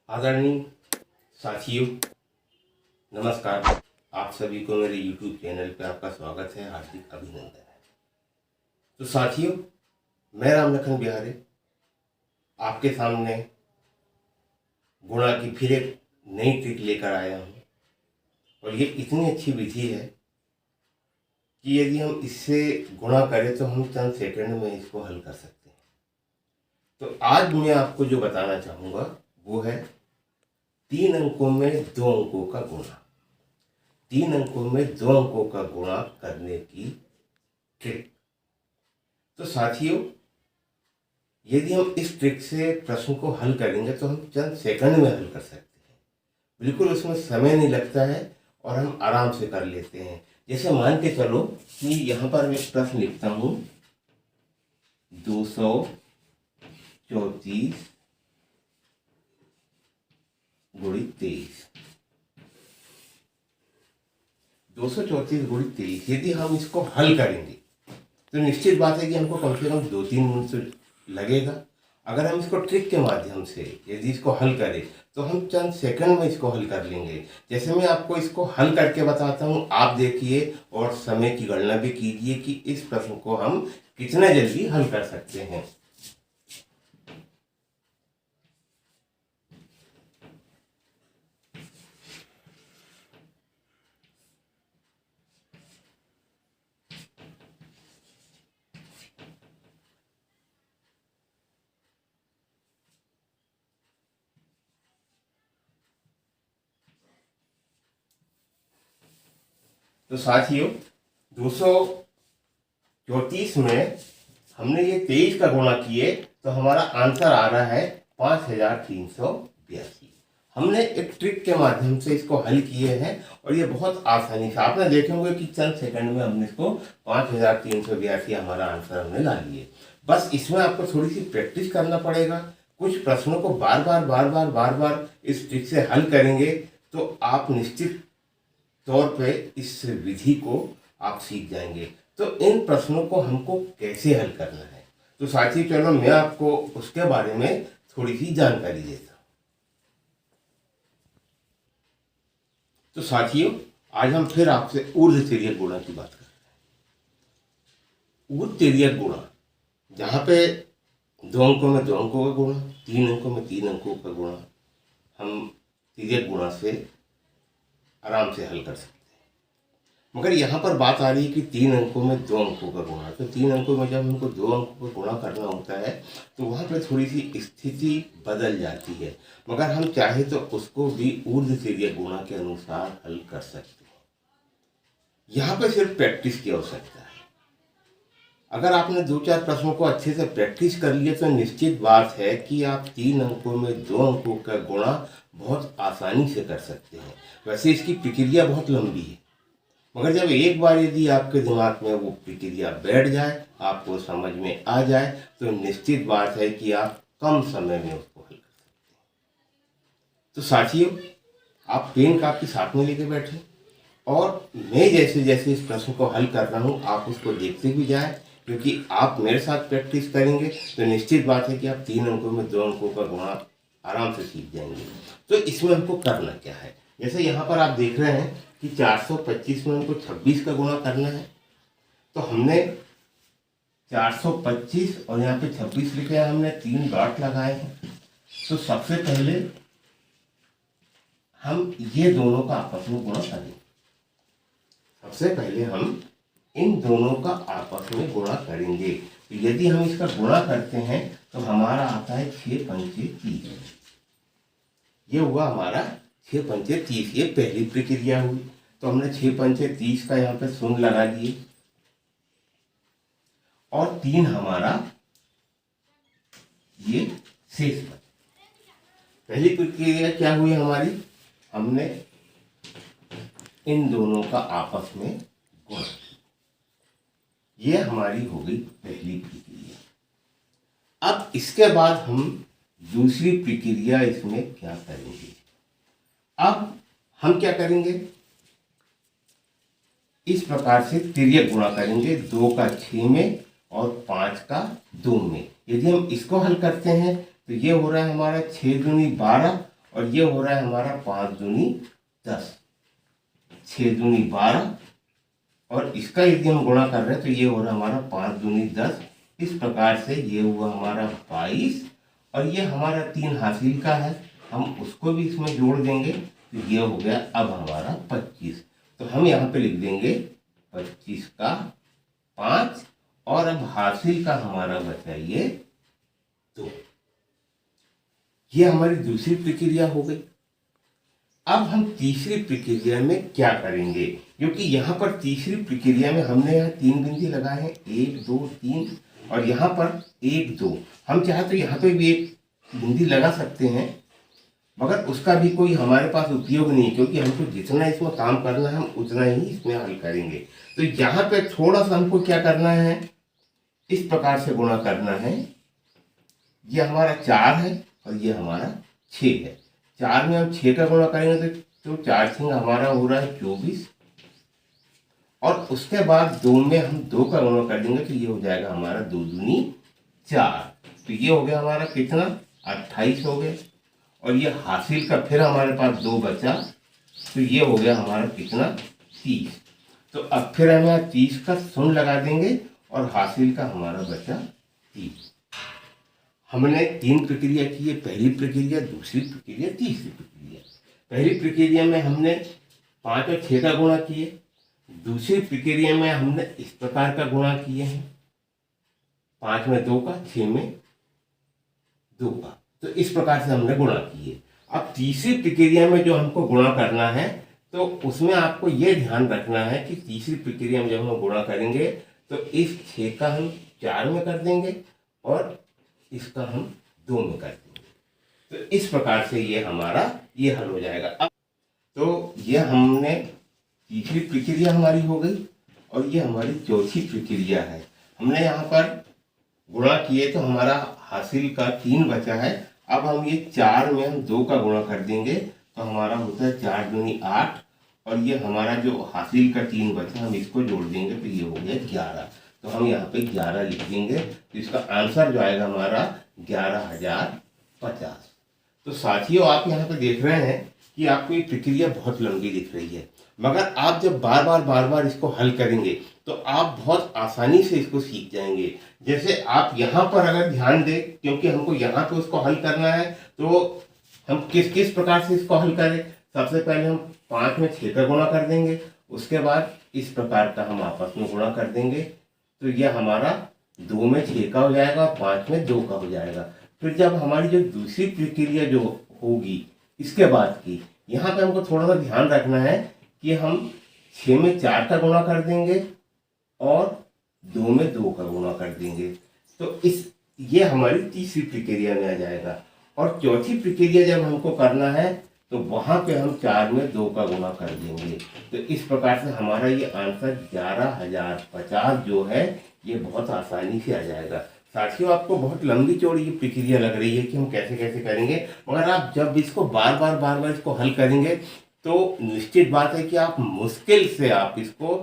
आदरणीय साथियों, नमस्कार। आप सभी को मेरे YouTube चैनल पर आपका स्वागत है, हार्दिक अभिनंदन है। तो साथियों, मैं राम लखन बिहारी आपके सामने गुणा की फिर एक नई ट्रिक लेकर आया हूँ। और ये इतनी अच्छी विधि है कि यदि हम इससे गुणा करें तो हम चंद सेकंड में इसको हल कर सकते हैं। तो आज मैं आपको जो बताना चाहूँगा वो है 3 अंकों में 2 अंकों का गुणा। 3 अंकों में 2 अंकों का गुणा करने की ट्रिक। तो साथियों, यदि हम इस ट्रिक से प्रश्न को हल करेंगे तो हम चंद सेकंड में हल कर सकते हैं। बिल्कुल उसमें समय नहीं लगता है और हम आराम से कर लेते हैं। जैसे मान के चलो कि यहाँ पर मैं प्रश्न लिखता हूँ 234 गुणित 23। 234 गुणित 23 यदि हम इसको हल करेंगे तो निश्चित बात है कि हमको कम से कम 2-3 मिनट तो लगेगा। अगर हम इसको ट्रिक के माध्यम से यदि इसको हल करें तो हम चंद सेकंड में इसको हल कर लेंगे। जैसे मैं आपको इसको हल करके बताता हूँ, आप देखिए और समय की गणना भी कीजिए कि इस प्रश्न को हम कितना जल्दी हल कर सकते हैं। तो साथियों, 234 में हमने ये 23 का गुणा किए तो हमारा आंसर आ रहा है 5382। हमने एक ट्रिक के माध्यम से इसको हल किए हैं और ये बहुत आसानी से आपने देखे होंगे कि चंद सेकंड में हमने इसको 5382 हमारा आंसर हमने ला लिए। बस इसमें आपको थोड़ी सी प्रैक्टिस करना पड़ेगा। कुछ प्रश्नों को बार बार इस ट्रिक से हल करेंगे तो आप निश्चित तौर पे इस विधि को आप सीख जाएंगे। तो इन प्रश्नों को हमको कैसे हल करना है, तो साथियों चलो मैं आपको उसके बारे में थोड़ी सी जानकारी देता हूँ। तो साथियों, आज हम फिर आपसे ऊर्ध्व तिर्यक गुणा की बात कर रहे हैं। ऊर्ध्व तिर्यक गुणा, जहाँ पे 2 अंकों में 2 अंकों का गुणा, 3 अंकों में 3 अंकों का गुणा, हम तिर्यक गुणा से आराम से हल कर सकते हैं। मगर यहाँ पर बात आ रही है कि 3 अंकों में 2 अंकों का गुणा। तो 3 अंकों में जब हमको 2 अंकों का गुणा करना होता है तो वहाँ पर थोड़ी सी स्थिति बदल जाती है। मगर हम चाहे तो उसको भी ऊर्ध्व तिर्यक गुणा के अनुसार हल कर सकते हैं। यहाँ पर सिर्फ प्रैक्टिस की आवश्यकता है। अगर आपने 2-4 प्रश्नों को अच्छे से प्रैक्टिस कर लिया तो निश्चित बात है कि आप 3 अंकों में 2 अंकों का गुणा बहुत आसानी से कर सकते हैं। वैसे इसकी प्रक्रिया बहुत लंबी है, मगर जब एक बार यदि आपके दिमाग में वो प्रक्रिया बैठ जाए, आपको समझ में आ जाए, तो निश्चित बात है कि आप कम समय में उसको हल कर सकते हैं। तो साथियों, आप पेन कापी साथ में लेके बैठे और मैं जैसे जैसे इस प्रश्न को हल कर रहा हूँ आप उसको देखते भी जाए, क्योंकि आप मेरे साथ प्रैक्टिस करेंगे तो निश्चित बात है कि आप 3 अंकों में 2 अंकों का गुणा आराम से सीख जाएंगे। तो इसमें हमको करना क्या है, जैसे यहाँ पर आप देख रहे हैं कि 425 में हमको 26 का गुणा करना है। तो हमने 425 और यहाँ पे 26 लिखे हैं, हमने 3 डॉट लगाए हैं। तो सबसे पहले हम ये दोनों का आपस में गुणा करेंगे। सबसे पहले हम इन दोनों का आपस में गुणा करेंगे। तो यदि हम इसका गुणा करते हैं तो हमारा आता है 6 पंचे 30। ये हुआ हमारा 6 पंचे 30। ये पहली प्रक्रिया हुई। तो हमने 6 पंचे 30 का यहाँ पे शून्य लगा दिए और 3 हमारा ये शेष बचा। पहली प्रक्रिया क्या हुई हमारी, हमने इन दोनों का आपस में गुणा। ये हमारी हो गई पहली प्रक्रिया। अब इसके बाद हम दूसरी प्रक्रिया इसमें क्या करेंगे। अब हम क्या करेंगे, इस प्रकार से तिर्यक गुणा करेंगे। 2 का 6 में और 5 का 2 में। यदि हम इसको हल करते हैं तो ये हो रहा है हमारा 6 दूनी 12 और ये हो रहा है हमारा 5 दूनी 10, 6 दूनी 12, और इसका यदि हम गुणा कर रहे हैं तो ये हो रहा है हमारा 5 दूनी 10। इस प्रकार से ये हुआ हमारा 22, और ये हमारा 3 हासिल का है, हम उसको भी इसमें जोड़ देंगे तो ये हो गया अब हमारा 25। तो हम यहाँ पे लिख देंगे 25 का 5, और अब हासिल का हमारा बचा ये 2। ये हमारी दूसरी प्रक्रिया हो गई। अब हम तीसरी प्रक्रिया में क्या करेंगे, क्योंकि यहाँ पर तीसरी प्रक्रिया में हमने यहाँ 3 बिंदी लगाए हैं, 1 2 3, और यहाँ पर 1 2। हम चाहे तो यहाँ पे भी एक बिंदी लगा सकते हैं, मगर उसका भी कोई हमारे पास उपयोग नहीं, क्योंकि हमको जितना इसमें काम करना है हम उतना ही इसमें हल करेंगे। तो यहाँ पे थोड़ा सा हमको क्या करना है, इस प्रकार से गुणा करना है। ये हमारा 4 है और ये हमारा 6 है। 4 में हम 6 का गुणा करेंगे तो 4 6 हमारा हो रहा है 24, और उसके बाद 2 में हम 2 का गुणा कर देंगे तो ये हो जाएगा हमारा 2 दूनी 4। तो ये हो गया हमारा कितना, 28 हो गया, और ये हासिल का फिर हमारे पास 2 बचा, तो ये हो गया हमारा कितना, 30। तो अब फिर हम यहाँ 30 का शून्य लगा देंगे और हासिल का हमारा बचा 30। हमने 3 प्रक्रिया की है, पहली प्रक्रिया, दूसरी प्रक्रिया, तीसरी प्रक्रिया। पहली प्रक्रिया में हमने 5 और 6 का गुणा किए, दूसरी प्रक्रिया में हमने इस प्रकार का गुणा किए हैं, 5 में 2 का, 6 में 2 का, तो इस प्रकार से हमने गुणा किए। अब तीसरी प्रक्रिया में जो हमको गुणा करना है, तो उसमें आपको ये ध्यान रखना है कि तीसरी प्रक्रिया में जब हम गुणा करेंगे तो इस 6 का हम 4 में कर देंगे और इसका हम 2 में कर देंगे। तो इस प्रकार से ये हमारा ये हल हो जाएगा। अब तो ये हमने तीसरी प्रक्रिया हमारी हो गई, और ये हमारी चौथी प्रक्रिया है। हमने यहाँ पर गुणा किए तो हमारा हासिल का 3 बचा है। अब हम ये 4 में हम 2 का गुणा कर देंगे तो हमारा होता है 4 दूनी 8, और ये हमारा जो हासिल का 3 बचा हम इसको जोड़ देंगे तो ये हो गया 11। तो हम यहाँ पे 11 लिख देंगे, तो इसका आंसर जो आएगा हमारा 11,050। तो साथियों, आप यहाँ पे देख रहे हैं कि आपको ये प्रक्रिया बहुत लंबी दिख रही है, मगर आप जब बार बार इसको हल करेंगे तो आप बहुत आसानी से इसको सीख जाएंगे। जैसे आप यहाँ पर अगर ध्यान दें, क्योंकि हमको यहाँ पे उसको हल करना है, तो हम किस किस प्रकार से इसको हल करें। सबसे पहले हम 5 में 6 का गुणा कर देंगे, उसके बाद इस प्रकार का हम आपस में गुणा कर देंगे, तो यह हमारा 2 में 6 का हो जाएगा और 5 में 2 का हो जाएगा। फिर जब हमारी जो दूसरी प्रक्रिया जो होगी इसके बाद की, यहाँ पे हमको थोड़ा सा ध्यान रखना है कि हम 6 में 4 का गुणा कर देंगे और 2 में 2 का गुणा कर देंगे, तो ये हमारी तीसरी प्रक्रिया में आ जाएगा। और चौथी प्रक्रिया जब हमको करना है तो वहाँ पे हम 4 में 2 का गुणा कर देंगे। तो इस प्रकार से हमारा ये आंसर 11,050 जो है ये बहुत आसानी से आ जाएगा। साथियों, आपको बहुत लंबी चौड़ी ये प्रक्रिया लग रही है कि हम कैसे कैसे करेंगे, मगर आप जब इसको बार बार इसको हल करेंगे तो निश्चित बात है कि आप मुश्किल से आप इसको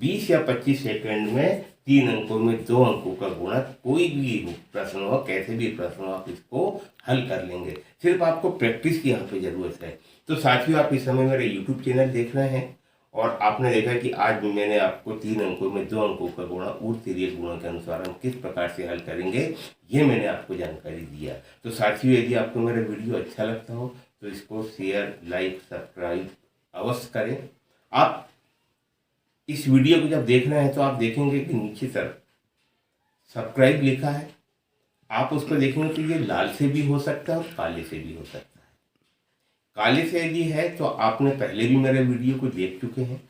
20 या 25 सेकंड में 3 अंकों में 2 अंकों का गुणा, कोई भी प्रश्न हो, कैसे भी प्रश्न हो, आप इसको हल कर लेंगे। सिर्फ आपको प्रैक्टिस की यहाँ पे ज़रूरत है। तो साथियों, आप इस समय मेरे YouTube चैनल देख रहे हैं और आपने देखा कि आज मैंने आपको 3 अंकों में 2 अंकों का गुणा और तिर्यक गुणों के अनुसार हम किस प्रकार से हल करेंगे, ये मैंने आपको जानकारी दिया। तो साथियों, यदि आपको मेरा वीडियो अच्छा लगता हो तो इसको शेयर, लाइक, सब्सक्राइब अवश्य करें। आप इस वीडियो को जब देख रहे हैं तो आप देखेंगे कि नीचे तरफ सब्सक्राइब लिखा है, आप उसको देखेंगे तो ये लाल से भी हो सकता है और काले से भी हो सकता है। काले से यदि है तो आपने पहले भी मेरे वीडियो को देख चुके हैं,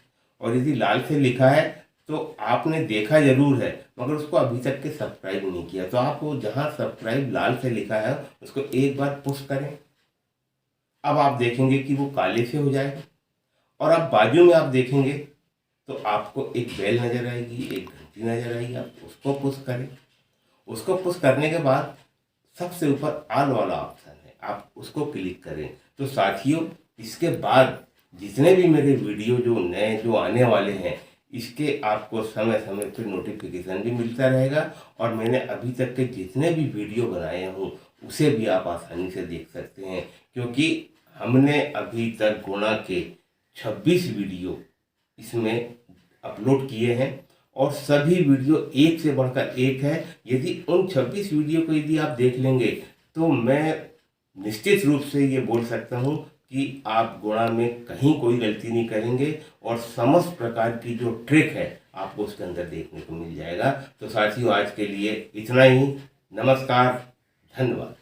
और यदि लाल से लिखा है तो आपने देखा जरूर है मगर उसको अभी तक के सब्सक्राइब नहीं किया। तो आप वो जहाँ सब्सक्राइब लाल से लिखा है उसको एक बार पुश करें। अब आप देखेंगे कि वो काले से हो जाएगा, और अब बाजू में आप देखेंगे तो आपको एक बेल नज़र आएगी, एक घंटी नज़र आएगी, आप उसको पुश करें। उसको पुश करने के बाद सबसे ऊपर ऑल वाला ऑप्शन है, आप उसको क्लिक करें। तो साथियों, इसके बाद जितने भी मेरे वीडियो जो नए जो आने वाले हैं, इसके आपको समय समय पर नोटिफिकेशन भी मिलता रहेगा, और मैंने अभी तक के जितने भी वीडियो बनाए हूँ उसे भी आप आसानी से देख सकते हैं। क्योंकि हमने अभी तक गुणा के 26 वीडियो इसमें अपलोड किए हैं और सभी वीडियो एक से बढ़कर एक है। यदि उन 26 वीडियो को यदि आप देख लेंगे तो मैं निश्चित रूप से ये बोल सकता हूँ कि आप गुणा में कहीं कोई गलती नहीं करेंगे और समस्त प्रकार की जो ट्रिक है आपको उसके अंदर देखने को मिल जाएगा। तो साथियों, आज के लिए इतना ही। नमस्कार, धन्यवाद।